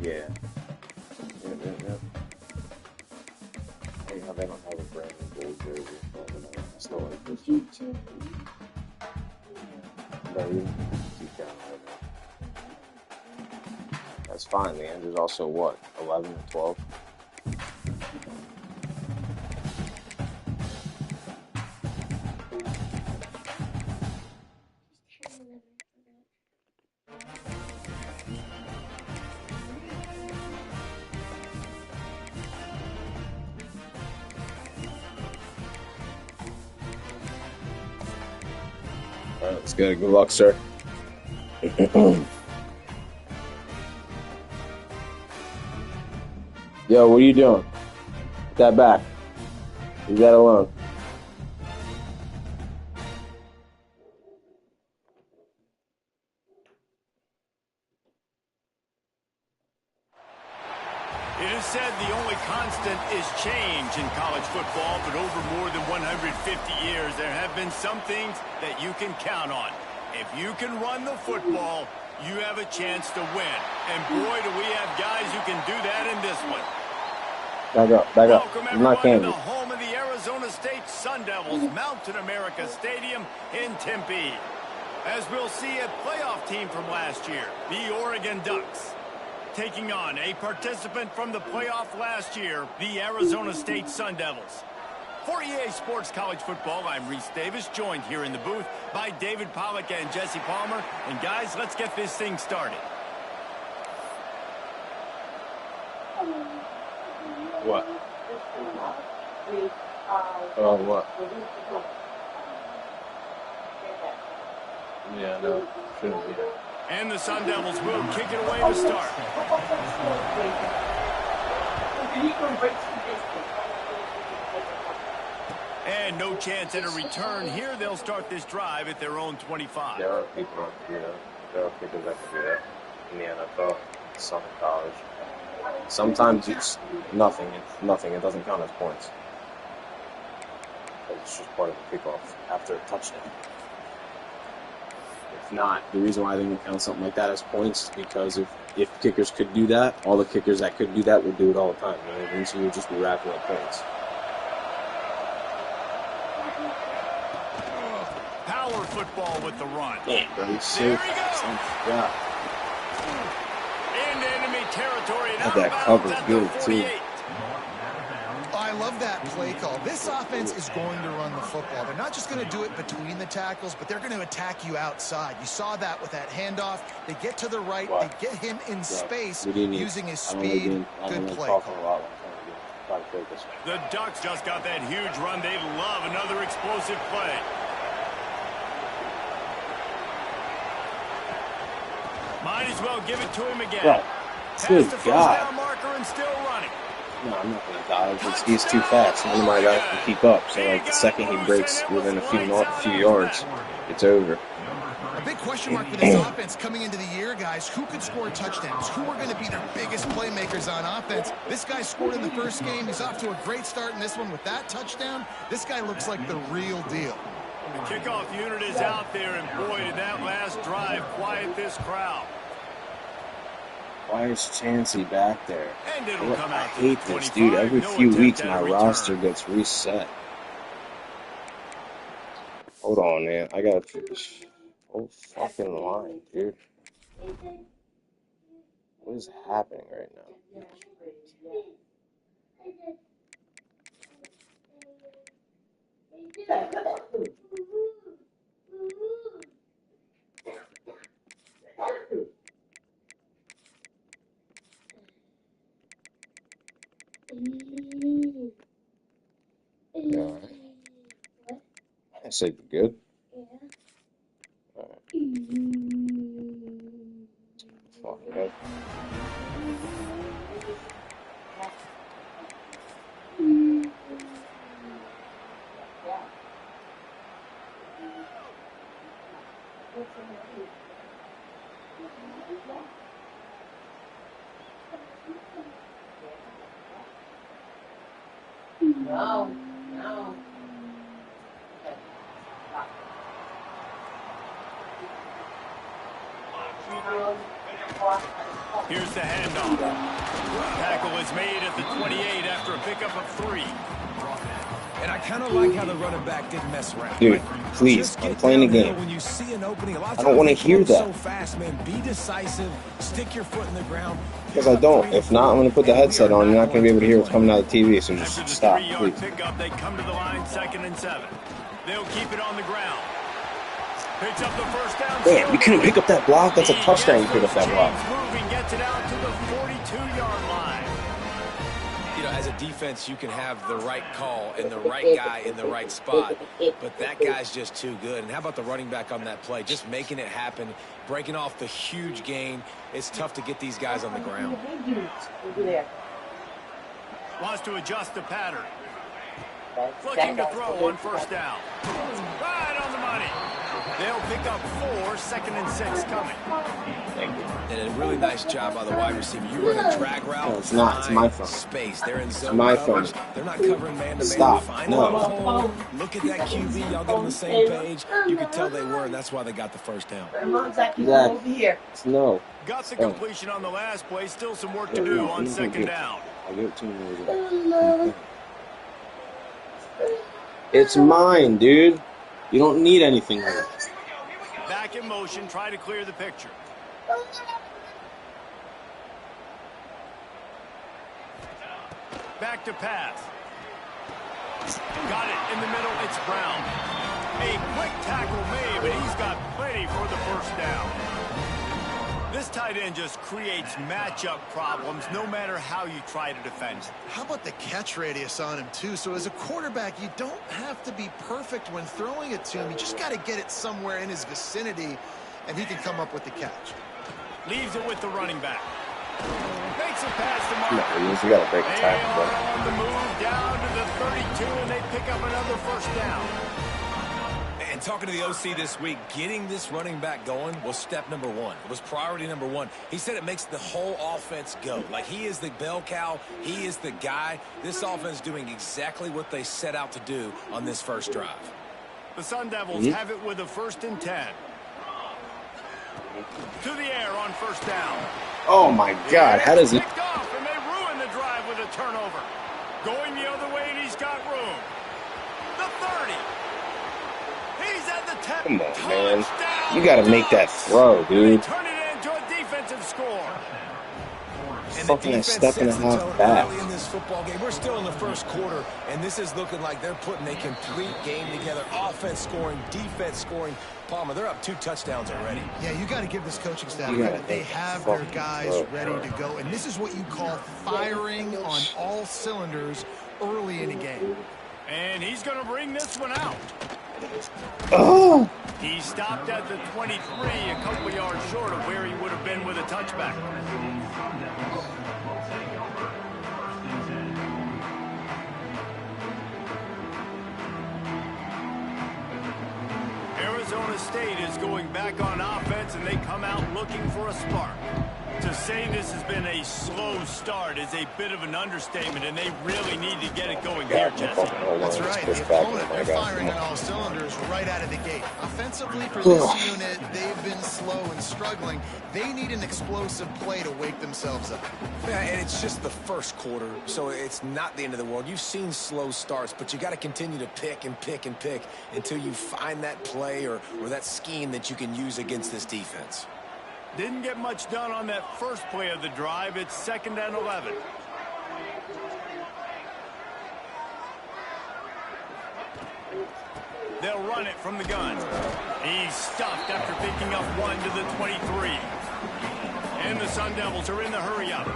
Yeah. Yeah. Hey, how they don't have a brand new gold jersey. I still like this. No, you keep going. That's fine, man. There's also what? 11 and 12? Alright, let's go. Good luck, sir. Yo, what are you doing? Put that back. Leave that alone. It is said the only constant is change in college football, but over more than 150 years, there have been some things that you can count on. If you can run the football, you have a chance to win. And boy, do we have guys who can do that in this one. Back up. Welcome I'm not everyone to Kansas. the home of the Arizona State Sun Devils, Mountain America Stadium in Tempe. As we'll see a playoff team from last year, the Oregon Ducks, taking on a participant from the playoff last year, the Arizona State Sun Devils. For EA Sports College Football, I'm Reese Davis, joined here in the booth by David Pollack and Jesse Palmer. And guys, let's get this thing started. What? Oh, what? Yeah, no, shouldn't be. And the Sun Devils will kick it away to start. And no chance at a return here. They'll start this drive at their own 25. There are people that can do that. There are people that can do that in the NFL, some in college. Sometimes it's nothing. It's nothing. It doesn't count as points. It's just part of the kickoff after a touchdown. If not, the reason why they don't count something like that as points is because if kickers could do that, all the kickers that could do that would do it all the time. You know what I mean? So you would just be racking up points. Power football with the run. Yeah, very safe. Yeah. Into enemy territory. Had that covered good, too. I love that play call. This offense is going to run the football. They're not just going to do it between the tackles, but they're going to attack you outside. You saw that with that handoff. They get to the right. They get him in space using his speed. Good play call. The Ducks just got that huge run. They love another explosive play. Might as well give it to him again. Right. Good Past the God. first down marker and still running. No, I'm not going to dodge. He's too fast. None of my guys can keep up. So, like, the second he breaks within a few yards, it's over. A big question mark for this offense coming into the year, guys. Who could score touchdowns? Who are going to be their biggest playmakers on offense? This guy scored in the first game. He's off to a great start in this one with that touchdown. This guy looks like the real deal. The kickoff unit is out there, and boy, did that last drive quiet this crowd. Why is Chansey back there? And it'll come out I hate this, dude. Every few weeks, my roster gets reset. Hold on, man. I gotta finish. Oh, fucking line, dude. What is happening right now? You all right? I said you good? Yeah. All right. Fuck, good. No. Here's the handoff. Tackle is made at the 28 after a pickup of 3. And I kind of like how the running back didn't mess around. Dude, please, I'm playing the game. When you see an opening, a lot of I don't want to times hear that. so fast, man. Be decisive. Stick your foot in the ground. Because I don't. If not, I'm going to put the headset on. You're not going to be able to hear what's coming out of the TV, so After just the stop, 3-yard please. pickup, they come to the line, 2nd and 7. They'll keep it on the ground. Picks up the first down. Damn, you couldn't pick up that block? That's a touchdown you pick up that block. Moving, gets it out to the 42-yard line. You know, as a defense, you can have the right call and the right guy in the right spot, but that guy's just too good. And how about the running back on that play? Just making it happen, breaking off the huge gain. It's tough to get these guys on the ground. Wants to adjust the pattern. Looking to throw on first down. Right on the money. They'll pick up 4, 2nd and 6 coming. And a really nice job by the wide receiver. You run a drag route. No, it's not. It's my phone. Space. They're in zone my coverage. phone. They're not covering man-to-man. Stop. Find No. the hole. Look at that QB. Y'all get on the same page. You could tell they were, and that's why they got the first down. Exactly. No. Got the completion on the last play. Still some work to do on 2nd down. I'll give it to you. It's mine, dude. You don't need anything with it. Back in motion. Try to clear the picture. Back to pass. Got it in the middle. It's Brown. A quick tackle made, but he's got plenty for the first down. This tight end just creates matchup problems no matter how you try to defend. How about the catch radius on him, too? So as a quarterback, you don't have to be perfect when throwing it to him. You just got to get it somewhere in his vicinity, and he can come up with the catch. Leaves it with the running back. Makes a pass to Mark. No, you got to break the They tackle, are bro. on the move down to the 32, and they pick up another first down. And talking to the OC this week, getting this running back going was step number 1. It was priority number 1. He said it makes the whole offense go. Like, he is the bell cow. He is the guy. This offense is doing exactly what they set out to do on this first drive. The Sun Devils have it with a 1st and 10. To the air on first down. Oh, my God. How does he... Picked off, and they ruin the drive with a turnover. Going the other way, and he's got room. The 30. He's at the 10. Come on, man. Touchdown, You got to make that Ducks. throw, dude. Turn it into a defensive score. And Fucking a defense step and a sets the half tone back. early in this football game. We're still in the first quarter, and this is looking like they're putting a complete game together. Offense scoring, defense scoring. Palmer, they're up 2 touchdowns already. Yeah, you got to give this coaching staff You gotta credit. They make that have their fucking guys throw, ready bro. to go, and this is what you call firing on all cylinders early in a game. And he's going to bring this one out. Oh! He stopped at the 23, a couple yards short of where he would have been with a touchback. Arizona State is going back on offense, and they come out looking for a spark. To say this has been a slow start is a bit of an understatement, and they really need to get it going here, Jesse. That's right. The opponent, they're firing on all cylinders right out of the gate. Offensively, for this unit, they've been slow and struggling. They need an explosive play to wake themselves up. Yeah, and it's just the first quarter, so it's not the end of the world. You've seen slow starts, but you got to continue to pick and pick and pick until you find that play or that scheme that you can use against this defense. Didn't get much done on that first play of the drive. It's 2nd and 11. They'll run it from the gun. He's stuffed after picking up 1 to the 23. And the Sun Devils are in the hurry-up.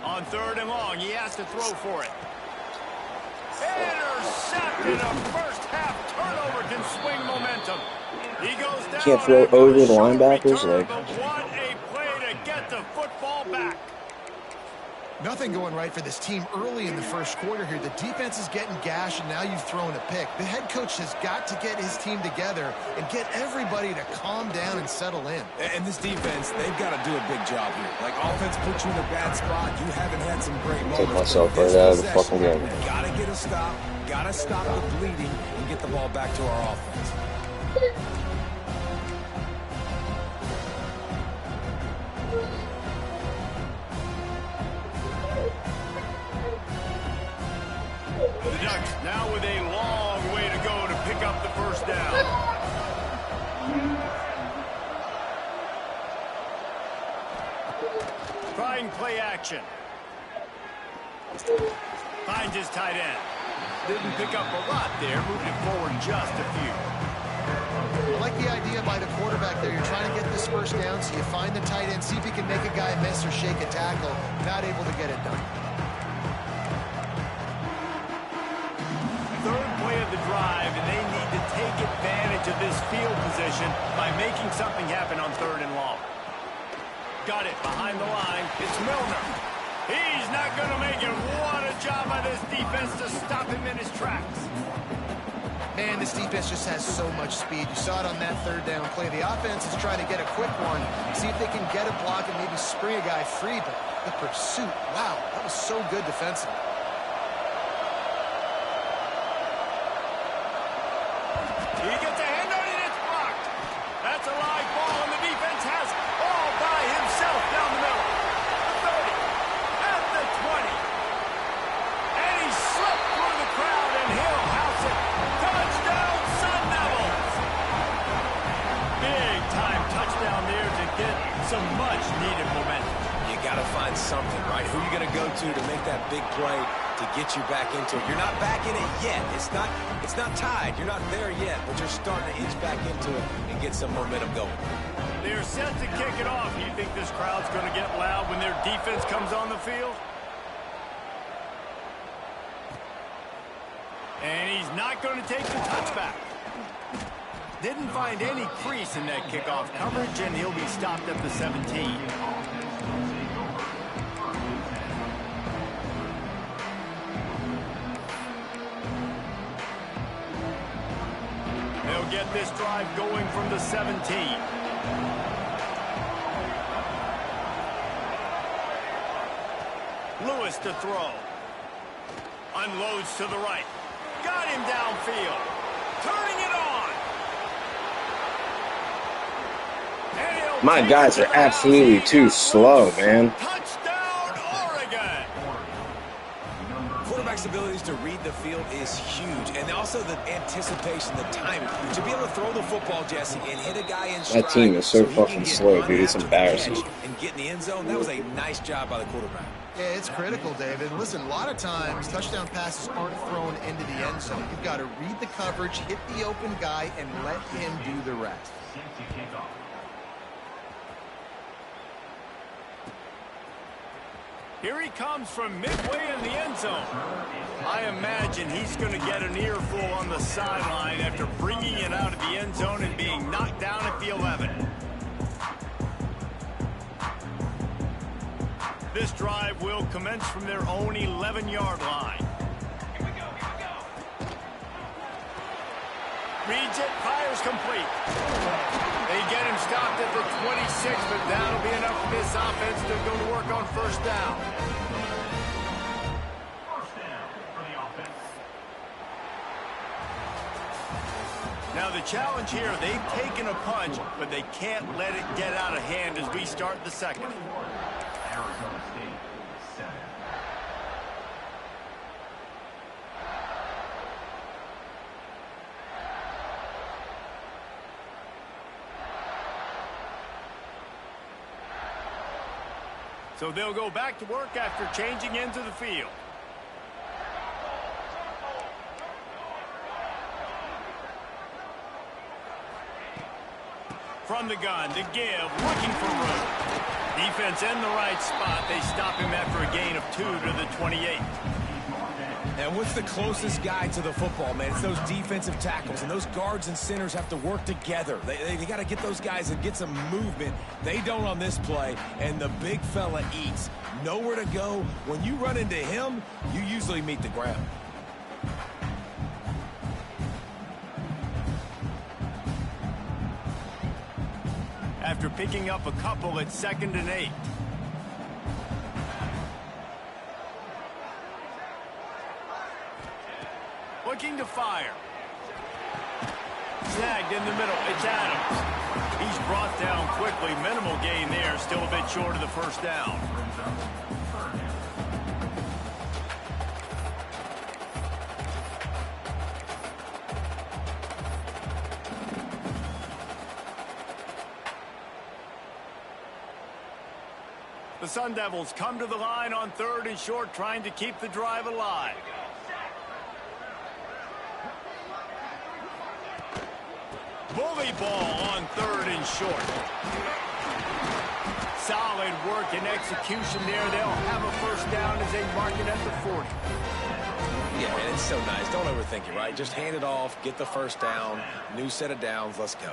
On 3rd and long, he has to throw for it. Intercepted. A first-half turnover can swing momentum. He goes down. Can't throw after over a the short linebackers, return, like- but what a play to get the football back. Nothing going right for this team early in the first quarter here. The defense is getting gashed, and now you've thrown a pick. The head coach has got to get his team together and get everybody to calm down and settle in. And this defense, they've got to do a big job here. Like, offense puts you in a bad spot. You haven't had some great moments. Take myself but right this out of the possession, fucking game. Got to get a stop. Got to stop the bleeding and get the ball back to our offense. trying play action. Finds his tight end. Didn't pick up a lot there, moving it forward just a few. I like the idea by the quarterback there. You're trying to get this first down, so you find the tight end, see if he can make a guy miss or shake a tackle. Not able to get it done. Third play of the drive, and they need to take advantage of this field position by making something happen on 3rd and long. Got it behind the line. It's Milner. He's not going to make it. What a job by this defense to stop him in his tracks. Man, this defense just has so much speed. You saw it on that 3rd down play. The offense is trying to get a quick one, see if they can get a block and maybe spring a guy free, but the pursuit, wow, that was so good defensively. He gets a hand on it, it's blocked. That's a live ball, and the defense has it all by himself down the middle. The 30, at the 20. And he slipped through the crowd, and he'll house it. Touchdown, Sun Devils! Big time touchdown there to get some much-needed momentum. You got to find something, right? Who are you going to go to make that big play to get you back into it? You're not back in it yet. It's not tied. You're not there yet, but you're starting to inch back into it and get some momentum going. They're set to kick it off. You think this crowd's going to get loud when their defense comes on the field? And he's not going to take the touchback. Didn't find any crease in that kickoff coverage, and he'll be stopped at the 17. They'll get this drive going from the 17. Lewis to throw. Unloads to the right. Got him downfield. Turning it on. My guys are absolutely too slow, man. Touchdown, Oregon. Quarterback's abilities to read the field is huge, and also the anticipation, the timing. To be able to throw the football, Jesse, and hit a guy in stride. That team is so he fucking can get slow, run dude. It's after the embarrassing. catch and get in the end zone. That was a nice job by the quarterback. Yeah, it's critical, David. Listen, a lot of times, touchdown passes aren't thrown into the end zone. You've got to read the coverage, hit the open guy, and let him do the rest. Here he comes from midway in the end zone. I imagine he's going to get an earful on the sideline after bringing it out of the end zone and being knocked down at the 11. This drive will commence from their own 11-yard line. Here we go. Reads it, fires complete. They get him stopped at the 26, but that'll be enough for this offense to go to work on 1st down. Now the challenge here, they've taken a punch, but they can't let it get out of hand as we start the 2nd. Arizona State, 7. So they'll go back to work after changing into the field. From the gun to give, looking for room. Defense in the right spot. They stop him after a gain of 2 to the 28. And what's the closest guy to the football, man? It's those defensive tackles, and those guards and centers have to work together. They got to get those guys and get some movement. They don't on this play, and the big fella eats. Nowhere to go. When you run into him, you usually meet the ground. After picking up a couple at 2nd and 8. Looking to fire. Snagged in the middle. It's Adams. He's brought down quickly. Minimal gain there. Still a bit short of the 1st down. The Sun Devils come to the line on 3rd and short, trying to keep the drive alive. Bully ball on 3rd and short. Solid work and execution there. They'll have a first down as they mark it at the 40. Yeah, man, it's so nice. Don't overthink it, right? Just hand it off, get the first down, new set of downs, let's go.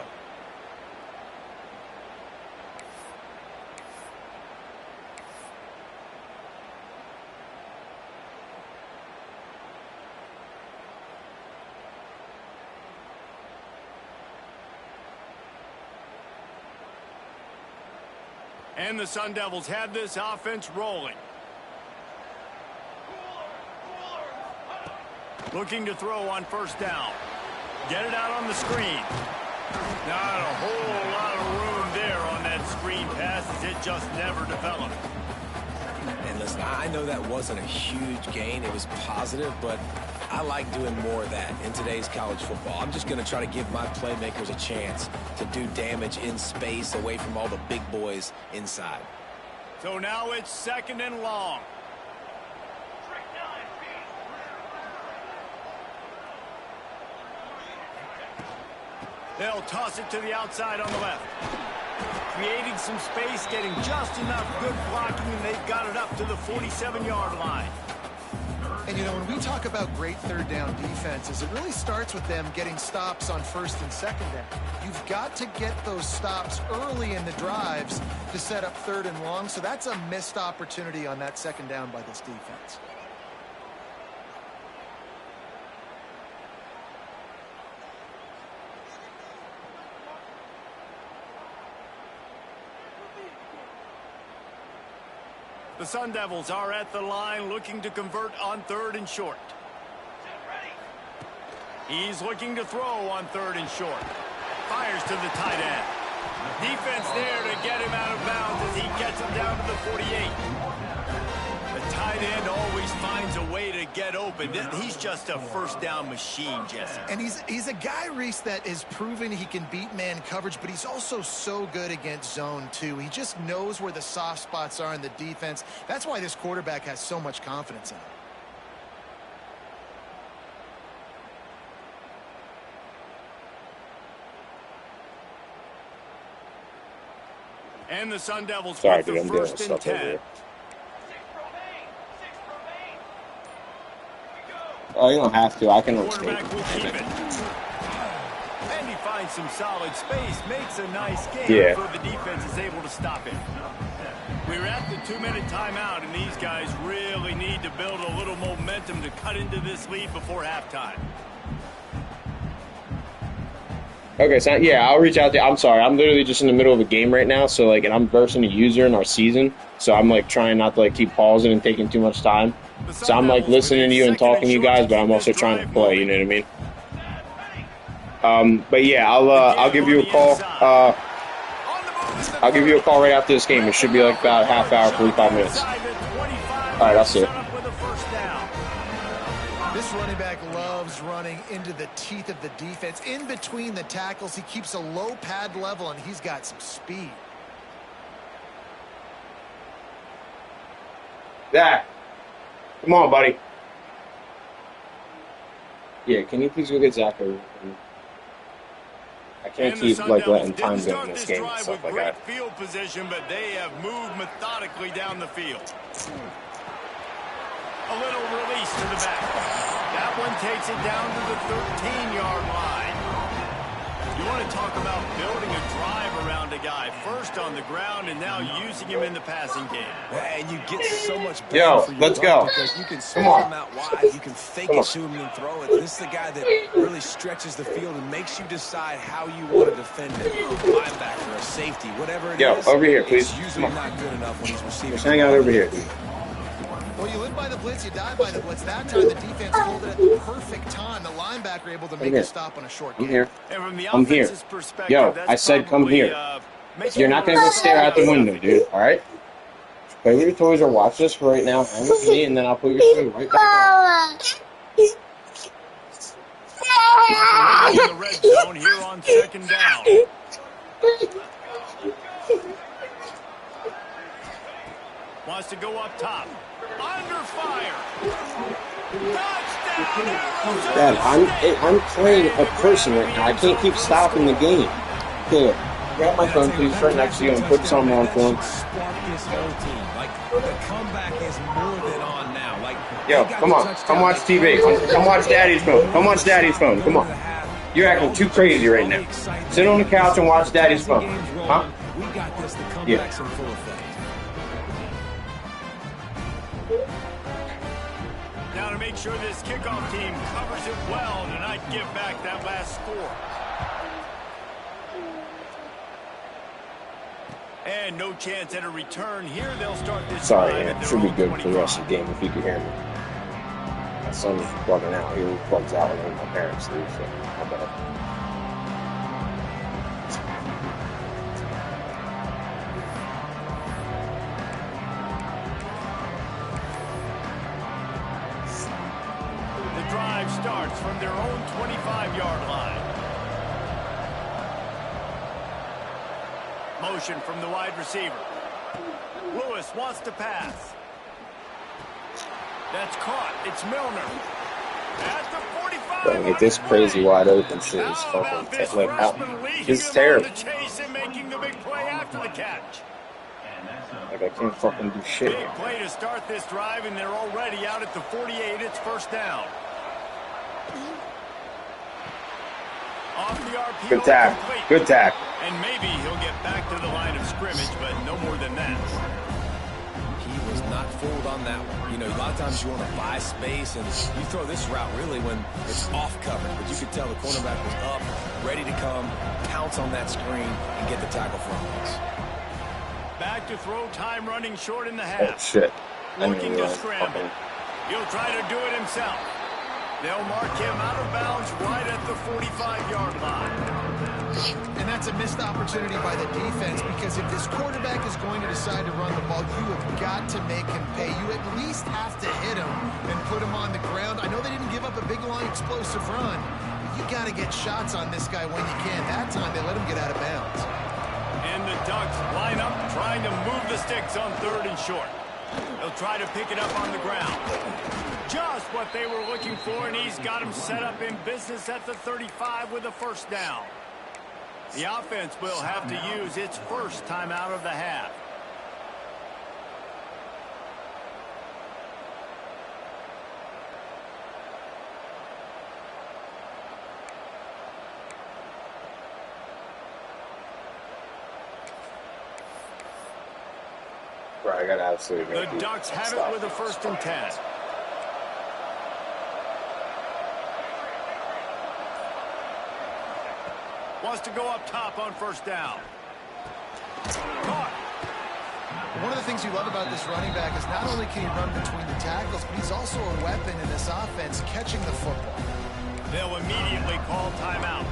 And the Sun Devils have this offense rolling. Looking to throw on first down. Get it out on the screen. Not a whole lot of room there on that screen pass as it just never developed. And listen, I know that wasn't a huge gain. It was positive, but I like doing more of that in today's college football. I'm just going to try to give my playmakers a chance to do damage in space away from all the big boys inside. So now it's 2nd and long. They'll toss it to the outside on the left. Creating some space, getting just enough good blocking, and they've got it up to the 47-yard line. And, you know, when we talk about great 3rd down defenses, it really starts with them getting stops on 1st and 2nd down. You've got to get those stops early in the drives to set up 3rd and long, so that's a missed opportunity on that 2nd down by this defense. The Sun Devils are at the line looking to convert on 3rd and short. He's looking to throw on 3rd and short. Fires to the tight end. Defense there to get him out of bounds as he gets him down to the 48. The tight end always finds a way to get open. He's just a first down machine, Jesse. And he's a guy, Reese, that is proven he can beat man coverage, but he's also so good against zone, too. He just knows where the soft spots are in the defense. That's why this quarterback has so much confidence in him. And the Sun Devils Sorry, with dude, the I'm dealing with 1st and stuff over 10. here. Oh, you don't have to. I can escape. Quarterback will keep it. And he finds some solid space, makes a nice game before the defense is able to stop it. We're at the 2-minute timeout, and these guys really need to build a little momentum to cut into this lead before halftime. Okay, so yeah, I'll reach out to you. I'm sorry. I'm literally just in the middle of a game right now, so like, and I'm versing a user in our season, so I'm like trying not to like keep pausing and taking too much time. So I'm like listening to you and talking to you guys, but I'm also trying to play. You know what I mean? But yeah, I'll give you a call. I'll give you a call right after this game. It should be like about a half hour, 45 minutes. All right, I'll see you. This running back loves running into the teeth of the defense. In between the tackles, he keeps a low pad level, and he's got some speed. Zach, come on, buddy. Yeah, can you please go get Zach over? I can't keep like letting time go in this game and stuff like that. Field position, but they have moved methodically down the field. A little release to the back. That one takes it down to the 13-yard line. You want to talk about building a drive around a guy. First on the ground and now using him in the passing game. And you get so much better for your let's go. Because you can spread him out wide. You can fake it to him and throw it. This is the guy that really stretches the field and makes you decide how you want to defend it. Linebacker, a safety, whatever it is. Over here, please. It's usually not good enough when he's receiving. Just hang out over here, dude. Well, you live by the blitz, you die by the blitz. That time the defense pulled it at the perfect time. The linebacker able to make a stop on a short game. I'm here. And from the I'm here. perspective, Yo, I said come here. You're not going to go stare out the window, dude. All right? Play with your toys or watch this for right now. Hang with me, and then I'll put your shoe right back on. in the red zone here on 2nd down. to go up top. Under fire. Touchdown, Arizona Dad, I'm playing a person right now. I can't keep stopping the game. Here, grab my phone, please, right next to you, and put something on for him. Spark this whole team. Like, the comeback is more than on now. Like, Yo, come on. Come watch TV. Come watch Daddy's phone. Come watch Daddy's phone. Come on. You're acting too crazy right now. Sit on the couch and watch Daddy's phone. Huh? We got this. The comeback's in full effect. Now to make sure this kickoff team covers it well to not give back that last score. And no chance at a return here. They'll start this. Sorry, man. Should be good for the rest of the game if you can hear me. My son is plugging out. He plugs out when my parents leave, so my bad. The drive starts from their own 25-yard line. Motion from the wide receiver. Lewis wants to pass. That's caught. It's Milner. At the 45. Don't get this crazy wide open shit is fucking like how it's terrible. Making the big play after the catch. Like I can't fucking do shit. Big play to start this drive, and they're already out at the 48. It's first down. Off the RPO. Good tack. Good tack. And maybe he'll get back to the line of scrimmage, but no more than that. He was not fooled on that one. You know, a lot of times you want to buy space, and you throw this route really when it's off coverage. But you could tell the cornerback was up, ready to come, pounce on that screen, and get the tackle from us. Back to throw, time running short in the Oh half. shit. Looking to scramble. He'll try to do it himself. They'll mark him out of bounds right at the 45-yard line. And that's a missed opportunity by the defense, because if this quarterback is going to decide to run the ball, you have got to make him pay. You at least have to hit him and put him on the ground. I know they didn't give up a big, long, explosive run, but you got to get shots on this guy when you can. That time they let him get out of bounds. And the Ducks line up, trying to move the sticks on 3rd and short. They'll try to pick it up on the ground. Just what they were looking for, and he's got him set up in business at the 35 with a first down. The offense will have to use its first timeout of the half. Bro, I got absolutely The Ducks have it with a 1st and 10. Wants to go up top on 1st down. Caught. One of the things you love about this running back is not only can he run between the tackles, but he's also a weapon in this offense, catching the football. They'll immediately call timeout.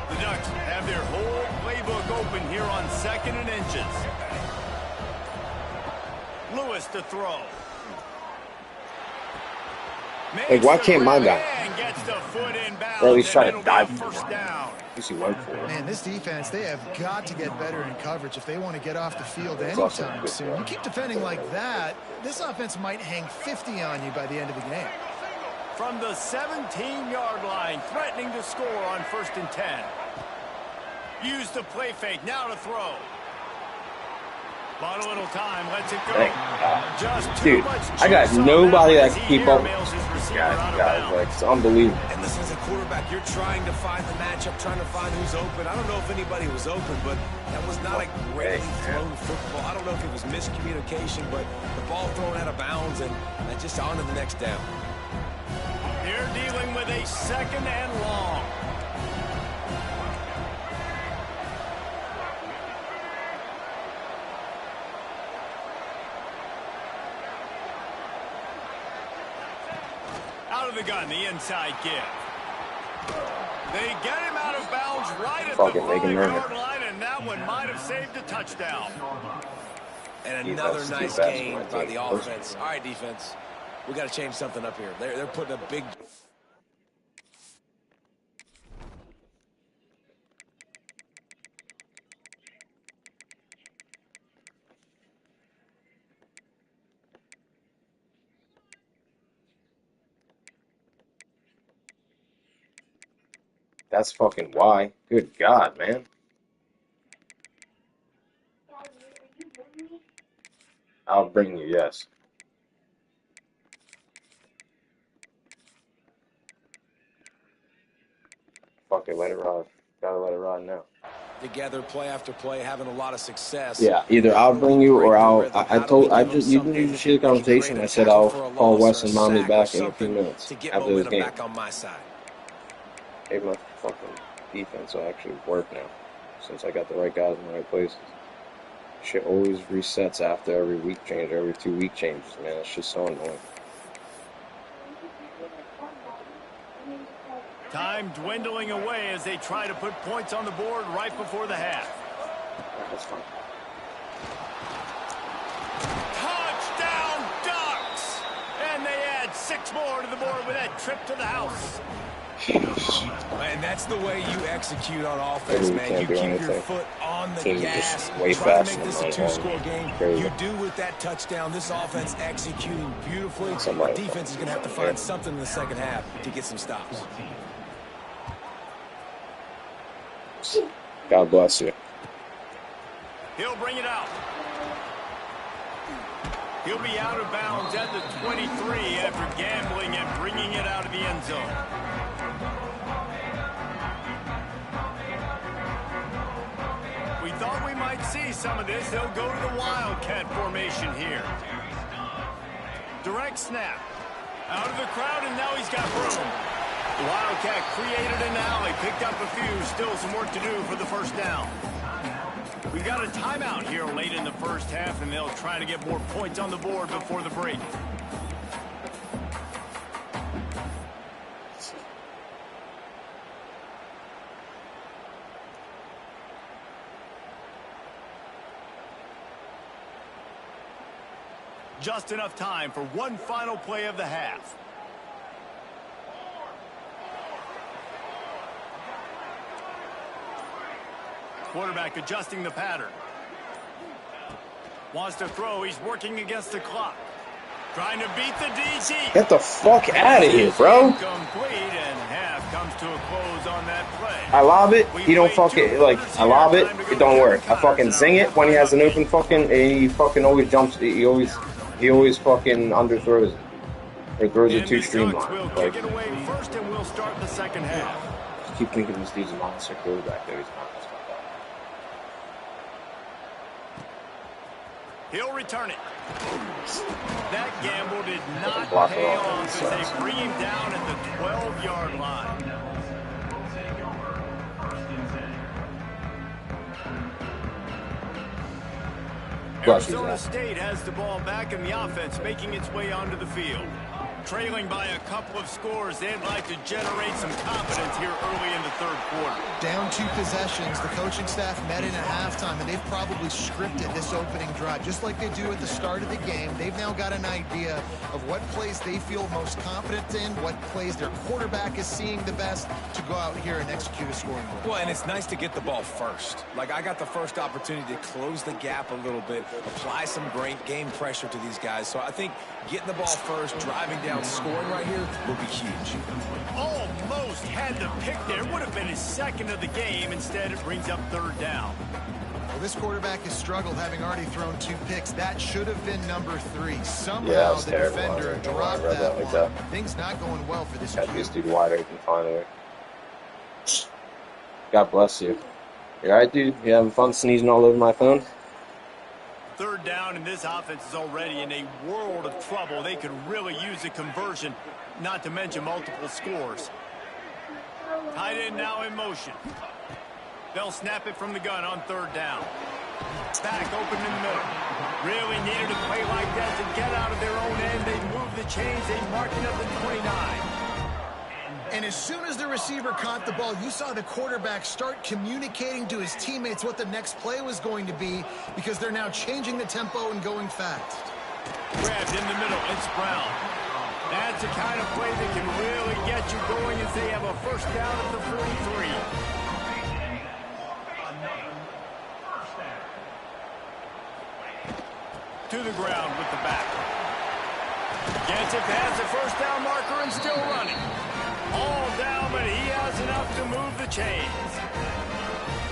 The Ducks have their whole playbook open here on 2nd and inches. Lewis to throw. Like, why can't mine die? Or at least try to dive for first down. At least he went for it. Man, this defense, they have got to get better in coverage if they want to get off the field anytime soon. You keep defending like that, this offense might hang 50 on you by the end of the game. From the 17-yard line, threatening to score on 1st and 10. Use the play fake, now to throw. Bought a little time, lets it go. Just too Dude, much I got juice on nobody that as can he keep up. airmails his receiver Guys, out of bounds. like, it's unbelievable. And listen, as a quarterback, you're trying to find the matchup, trying to find who's open. I don't know if anybody was open, but that was not a greatly thrown football. I don't know if it was miscommunication, but the ball thrown out of bounds, and just on to the next down. They're dealing with a 2nd and long. Out of the gun, the inside give. They get him out of bounds right at the 5-yard line, and that one might have saved a touchdown. And another nice gain by the offense. All right, defense. We got to change something up here. They're putting a big... That's fucking why. Good God, man. I'll bring you, yes. Fuck it, let it ride. Gotta let it ride now. Together, play after play, having a lot of success. Yeah, either I'll bring you or you didn't see the conversation. I said I'll call Wes and Mommy back in a few minutes after this game. Back on my side. Hey, my fucking defense will actually work now, since I got the right guys in the right places. Shit always resets after every week change, every 2 week changes, man. It's just so annoying. Time dwindling away as they try to put points on the board right before the half. That's fine. Touchdown Ducks! And they add 6 more to the board with that trip to the house. And that's the way you execute on offense, man. You keep your foot on the gas, try to make this a 2-score game. You do with that touchdown. This offense executing beautifully. The defense is going to have to find something in the second half to get some stops. God bless you. He'll bring it out. He'll be out of bounds at the 23 after gambling and bringing it out of the end zone. We thought we might see some of this. They'll go to the Wildcat formation here. Direct snap. Out of the crowd, and now he's got room. The Wildcat created an alley, picked up a few, still some work to do for the first down. We've got a timeout here late in the first half, and they'll try to get more points on the board before the break. Just enough time for one final play of the half. Quarterback adjusting the pattern. Wants to throw. He's working against the clock. Trying to beat the DT. Get the fuck out of here, bro. Complete, and half comes to a close on that play. I lob it. He don't fucking, like, I lob it. It don't work. I fucking zing it when he has an open fucking, he fucking always jumps. He always fucking underthrows it. Or throws it too streamlined. We'll like, kick it away first, and we'll start the second half. I keep thinking this dude's a monster quarterback, though. He's not. He'll return it. That gamble did not pay off as they bring him down at the 12-yard line. Arizona State has the ball back in the offense, making its way onto the field. Trailing by a couple of scores, they'd like to generate some confidence here early in the third quarter. Down 2 possessions, the coaching staff met in at halftime, and they've probably scripted this opening drive. Just like they do at the start of the game, they've now got an idea of what plays they feel most confident in, what plays their quarterback is seeing the best to go out here and execute a scoring goal. Well, and it's nice to get the ball first. Like, I got the first opportunity to close the gap a little bit, apply some great game pressure to these guys. So I think getting the ball first, driving down, scoring right here will be huge. Almost had the pick there. Would have been his second of the game. Instead, it brings up third down. Well, this quarterback has struggled, having already thrown 2 picks. That should have been number 3. Somehow the defender dropped that one. Things not going well for this got this dude wide open finally. God bless you. You alright, dude? You having fun sneezing all over my phone? Third down, and this offense is already in a world of trouble. They could really use a conversion, not to mention multiple scores. Tight end now in motion. They'll snap it from the gun on third down. Back open in the middle. Really needed a play like that to get out of their own end. They move the chains. They mark it up at 29. And as soon as the receiver caught the ball, you saw the quarterback start communicating to his teammates what the next play was going to be, because they're now changing the tempo and going fast. Grabbed in the middle. It's Brown. That's the kind of play that can really get you going as they have a first down at the 43. To the ground with the back. Gets it past the first down marker and still running. All down, but he has enough to move the chains.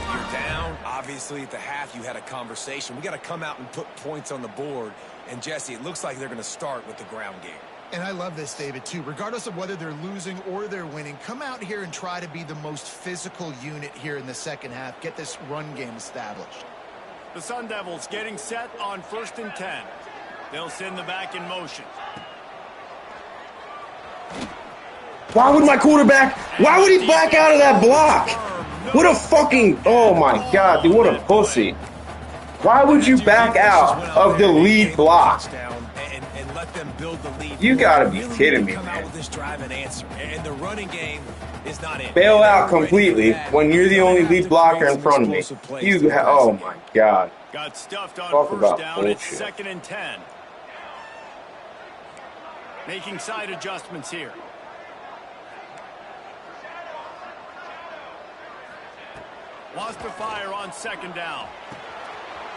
You're down. Obviously, at the half, you had a conversation. We got to come out and put points on the board. And, Jesse, it looks like they're going to start with the ground game. And I love this, David, too. Regardless of whether they're losing or they're winning, come out here and try to be the most physical unit here in the second half. Get this run game established. The Sun Devils getting set on 1st and 10. They'll send the back in motion. Why would my quarterback, why would he back out of that block? What a fucking, oh my God, dude, what a pussy. Why would you back out of the lead block? And let them build the lead. You gotta be kidding me, come out man. with this drive and answer. And the running game is not in. Bail out completely when you're the only lead blocker in front of me. Oh my God. Got stuffed on Talk first about down. It's bullshit. 2nd and 10. Making side adjustments here. Wants to fire on 2nd down.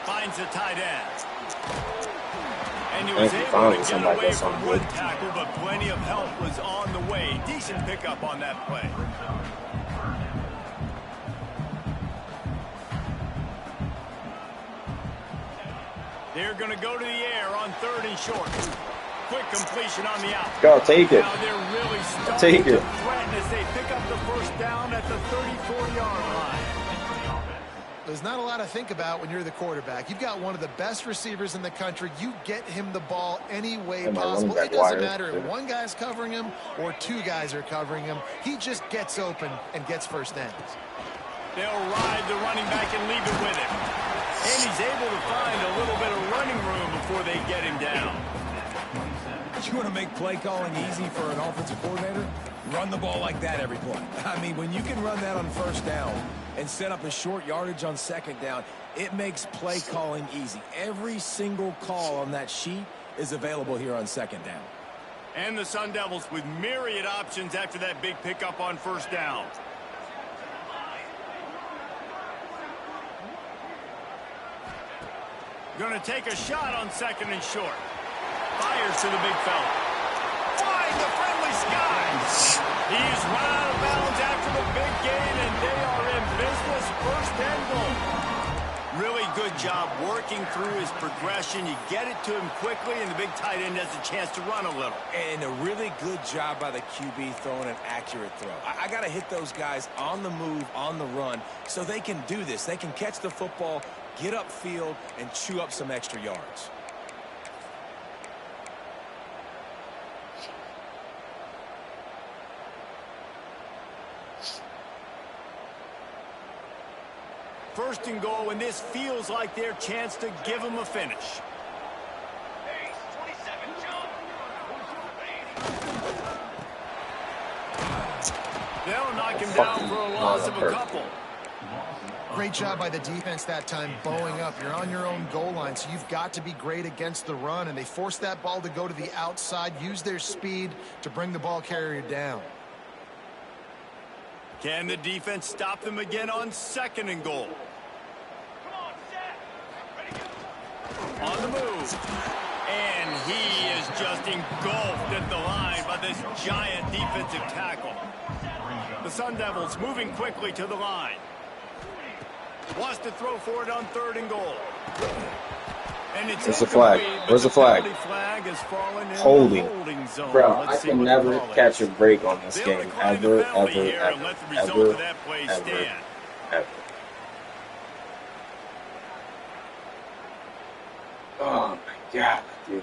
Finds the tight end. And he was able to get away from one tackle, but plenty of help was on the way. Decent pickup on that play. They're going to go to the air on 3rd and short. Quick completion on the out. Go, take it. Now they're really starting Take to it. threaten as they pick up the first down at the 34-yard line. There's not a lot to think about when you're the quarterback. You've got one of the best receivers in the country. You get him the ball any way possible. It doesn't matter if one guy's covering him or two guys are covering him. He just gets open and gets first downs. They'll ride the running back and leave it with him. And he's able to find a little bit of running room before they get him down. You want to make play calling easy for an offensive coordinator? Run the ball like that every play. I mean, when you can run that on first down and set up a short yardage on 2nd down, it makes play calling easy. Every single call on that sheet is available here on 2nd down. And the Sun Devils with myriad options after that big pickup on first down. Going to take a shot on 2nd and short. Fires to the big fella. Flying the friendly skies. He's run out of bounds after the big gain, and they are in business. 1st and goal. Really good job working through his progression. You get it to him quickly, and the big tight end has a chance to run a little. And a really good job by the QB throwing an accurate throw. I got to hit those guys on the move, on the run, so they can do this. They can catch the football, get upfield, and chew up some extra yards. First and goal, and this feels like their chance to give them a finish. They'll knock him down for a loss of a couple. Great job by the defense that time, bowing up. You're on your own goal line, so you've got to be great against the run, and they forced that ball to go to the outside, use their speed to bring the ball carrier down. Can the defense stop them again on 2nd and goal? On the move. And he is just engulfed at the line by this giant defensive tackle. The Sun Devils moving quickly to the line. Wants to throw for it on 3rd and goal. And it's Where's the flag? Where's the flag? Holding. Bro, I can never catch a break on this game. Ever, ever, ever, ever, ever. Oh my God, dude.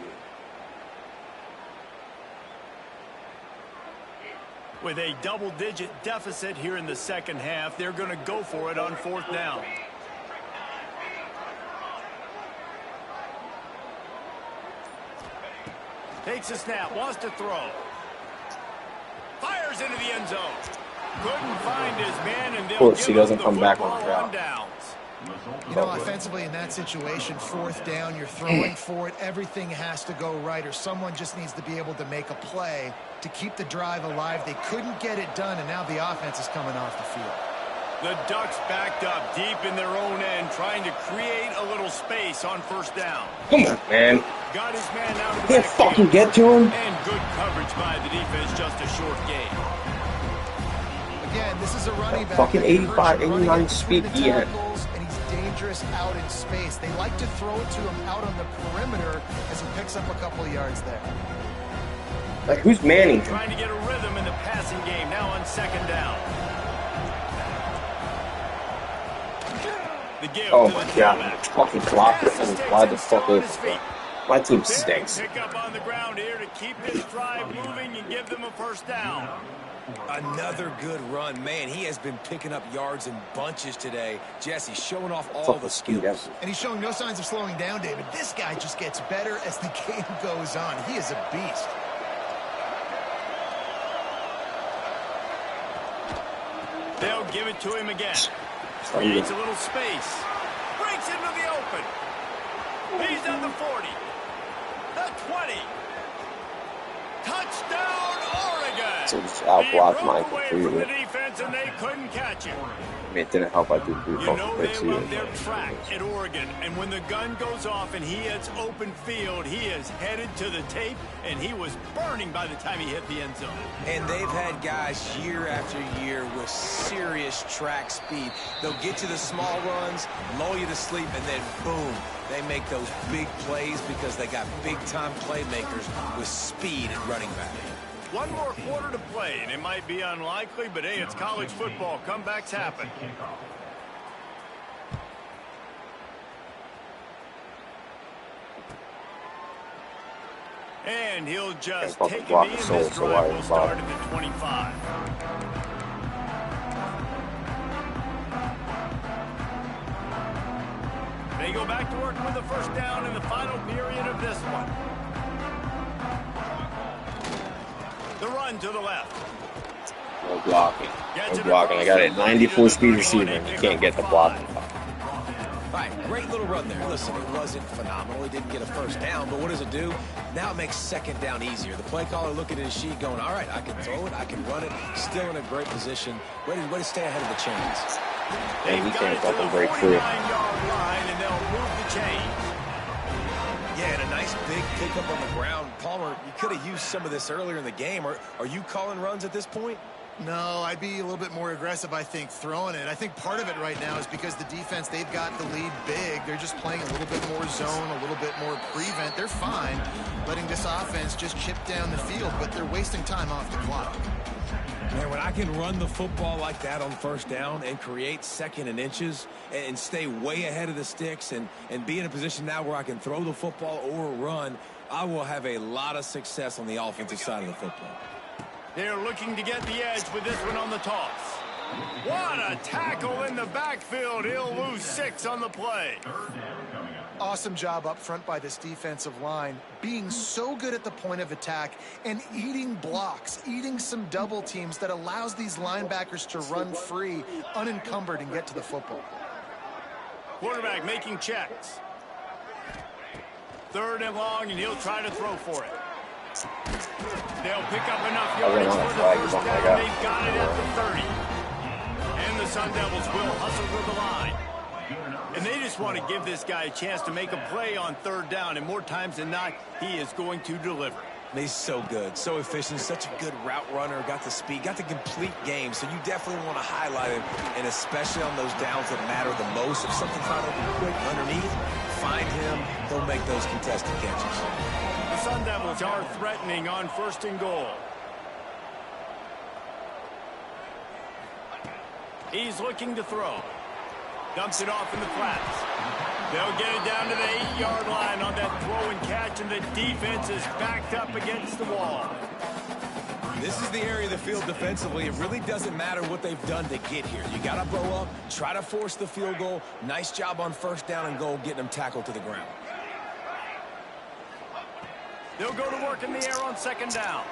With a double-digit deficit here in the second half, they're going to go for it on 4th down. Takes a snap, wants to throw. Fires into the end zone. Couldn't find his man, and they'll Of course, he give doesn't up come the back football on the route. on downs. You know, offensively in that situation, 4th down, you're throwing for it. Everything has to go right, or someone just needs to be able to make a play to keep the drive alive. They couldn't get it done, and now the offense is coming off the field. The Ducks backed up deep in their own end, trying to create a little space on 1st down. Come on, man. Got his man out of the Can't fucking get to him. And good coverage by the defense, just a short gain. Again, this is a running back. Fucking 85, 89 speed he had. And he's dangerous out in space. They like to throw it to him out on the perimeter as he picks up a couple of yards there. Like, who's manning him? Trying to get a rhythm in the passing game now on 2nd down. The give Oh to my the god, tailback. fucking block it and fly the fuck Still on over. his feet. My team stinks. Pick up on the ground here to keep this drive moving and give them a 1st down. Another good run. Man, he has been picking up yards in bunches today. Jesse showing off all the skills. And he's showing no signs of slowing down, David. This guy just gets better as the game goes on. He is a beast. They'll give it to him again. Creates a little space. Breaks into the open. He's at the 40. The 20. Touchdown, Oregon. So just outblocked mine Away from the completely. defense, and they couldn't catch him. I mean, it didn't help I did You know they too. love their track at Oregon, and when the gun goes off and he hits open field, he is headed to the tape, and he was burning by the time he hit the end zone. And they've had guys year after year with serious track speed. They'll get you the small runs, lull you to sleep, and then boom, they make those big plays because they got big-time playmakers with speed at running back. One more quarter to play, and it might be unlikely, but hey, it's college football. Comebacks happen. And he'll just Can't take fucking block a knee, the and soul, this so why drive are will you start bothering? at the 25. They go back to work with the 1st down in the final period of this one. The run to the left. No blocking. No blocking. I got a 94 speed receiver, and you can't get the blocking. All right, great little run there. Listen, it wasn't phenomenal. He didn't get a 1st down, but what does it do? Now it makes 2nd down easier. The play caller looking at his sheet going, all right, I can throw it, I can run it. Still in a great position. Way to stay ahead of the chains. And he can't fucking break free. 49-yard line, and they'll move the chains. Yeah, and a nice big pickup on the ground. Palmer, you could have used some of this earlier in the game. Are you calling runs at this point? No, I'd be a little bit more aggressive, I think, throwing it. I think part of it right now is because the defense, they've got the lead big. They're just playing a little bit more zone, a little bit more prevent. They're fine letting this offense just chip down the field, but they're wasting time off the clock. Man, when I can run the football like that on 1st down and create 2nd and inches and stay way ahead of the sticks and be in a position now where I can throw the football or run, I will have a lot of success on the offensive side of the football. They're looking to get the edge with this one on the toss. What a tackle in the backfield. He'll lose 6 on the play. Awesome job up front by this defensive line, being so good at the point of attack and eating blocks, eating some double teams that allows these linebackers to run free, unencumbered, and get to the football. Quarterback making checks. 3rd and long, and he'll try to throw for it. They'll pick up enough yardage for the 1st down. They've got it at the 30. And the Sun Devils will hustle to the line. And they just want to give this guy a chance to make a play on 3rd down, and more times than not, he is going to deliver. He's so good, so efficient, such a good route runner, got the speed, got the complete game, so you definitely want to highlight him, and especially on those downs that matter the most. If something's not open quick underneath, find him, he'll make those contested catches. The Sun Devils are threatening on 1st and goal. He's looking to throw. Dumps it off in the flats. They'll get it down to the 8-yard line on that throw and catch, and the defense is backed up against the wall. This is the area of the field defensively. It really doesn't matter what they've done to get here. You got to blow up, try to force the field goal. Nice job on 1st down and goal, getting them tackled to the ground. They'll go to work in the air on 2nd down.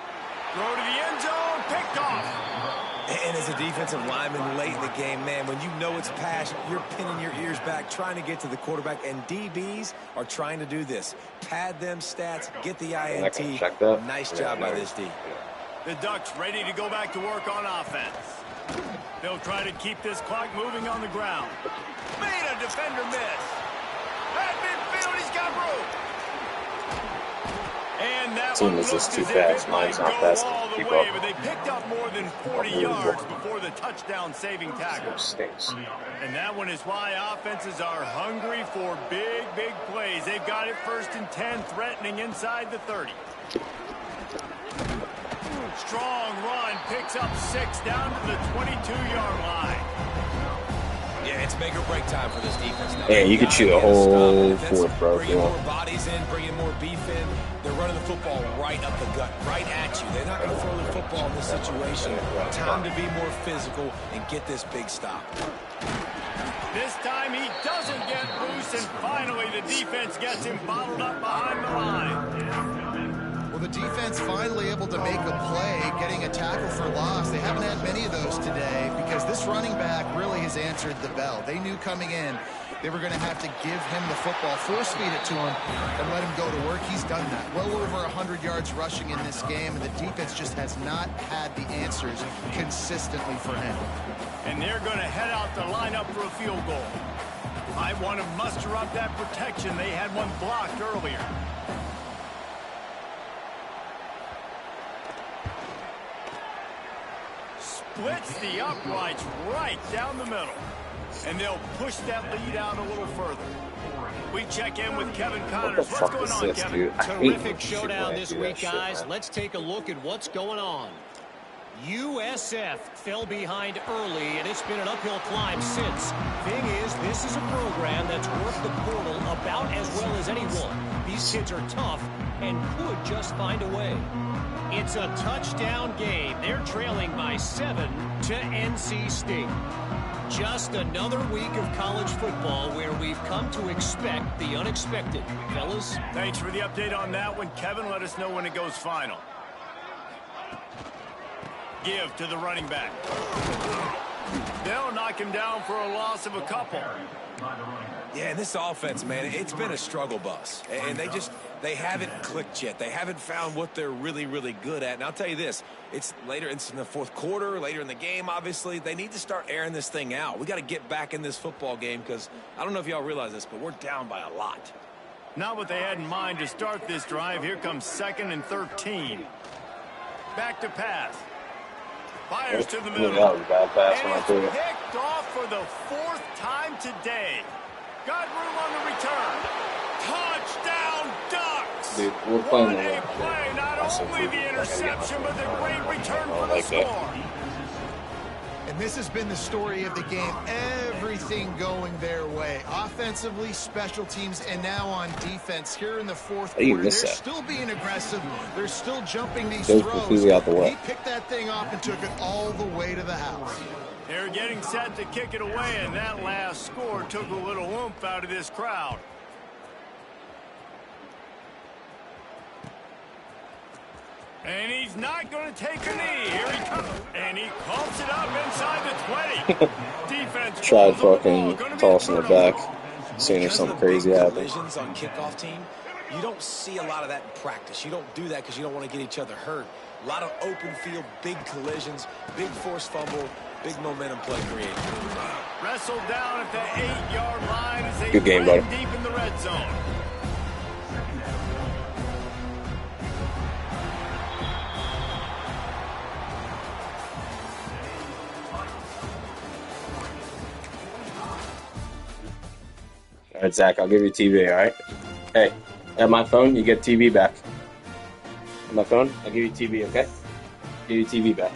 Throw to the end zone, picked off. And as a defensive lineman late in the game, man, when you know it's passion, you're pinning your ears back, trying to get to the quarterback, and DBs are trying to do this. Pad them stats, get the INT. Nice job by this D. The Ducks ready to go back to work on offense. They'll try to keep this clock moving on the ground. Made a defender miss. At midfield, he's got room. And that one is looks just too as if fast. it might Mine's go not fast all enough to the keep way, up. but they picked up more than 40 yards before the touchdown-saving tackle. Stinks. And that one is why offenses are hungry for big, big plays. They've got it 1st and 10, threatening inside the 30. Strong run, picks up 6 down to the 22-yard line. Yeah, it's make or break time for this defense now. Yeah, you could shoot a whole fourth, bro. Bringing more bodies in, bringing more beef in. They're running the football right up the gut, right at you. They're not going to throw the football in this situation. Time to be more physical and get this big stop. This time he doesn't get loose, and finally the defense gets him bottled up behind the line. Well, the defense finally able to make a play, getting a tackle for loss. They haven't had many of those today because this running back really has answered the bell. They knew coming in they were going to have to give him the football, force feed it to him, and let him go to work. He's done that. Well over 100 yards rushing in this game, and the defense just has not had the answers consistently for him. And they're going to head out to line up for a field goal. Might want to muster up that protection. They had one blocked earlier. Splits the uprights right down the middle. And they'll push that lead out a little further. We check in with Kevin Connors. What's going on, Kevin? Terrific showdown this week, guys. Let's take a look at what's going on. USF fell behind early, and it's been an uphill climb since. Thing is, this is a program that's worked the portal about as well as anyone. These kids are tough and could just find a way. It's a touchdown game. They're trailing by 7 to NC State. Just another week of college football where we've come to expect the unexpected. Fellas? Thanks for the update on that one, Kevin. Let us know when it goes final. Give to the running back. They'll knock him down for a loss of a couple. Yeah, and this offense, man, it's been a struggle bus. And they haven't clicked yet. They haven't found what they're really, really good at. And I'll tell you this, it's in the fourth quarter, later in the game, obviously. They need to start airing this thing out. We got to get back in this football game because I don't know if y'all realize this, but we're down by a lot. Not what they had in mind to start this drive. Here comes 2nd and 13. Back to pass. Fires to the middle. That was a bad pass And when I it's threw it. picked off for the 4th time today. Got room on the return. Touchdown, Ducks! Dude, we're playing What a the play. Not only the interception, but the great return for the like that. score. And this has been the story of the game. Everything going their way. Offensively, special teams, and now on defense. Here in the fourth quarter, they're still being aggressive. They're still jumping these throws. Completely out the way. He picked that thing off and took it all the way to the house. They're getting set to kick it away, and that last score took a little oomph out of this crowd. And he's not going to take a knee. Here he comes. And he calls it up inside the 20. Defense tried fucking tossing it back. Seeing if something crazy happens. Collisions on kickoff team, you don't see a lot of that in practice. You don't do that because you don't want to get each other hurt. A lot of open field, big collisions, big forced fumble, big momentum play created. Wrestled down at the 8-yard line as they Good game, buddy. deep in the red zone. All right, Zach, I'll give you TV, all right? Hey, at my phone, you get TV back. On my phone, I'll give you TV, okay? Give you TV back.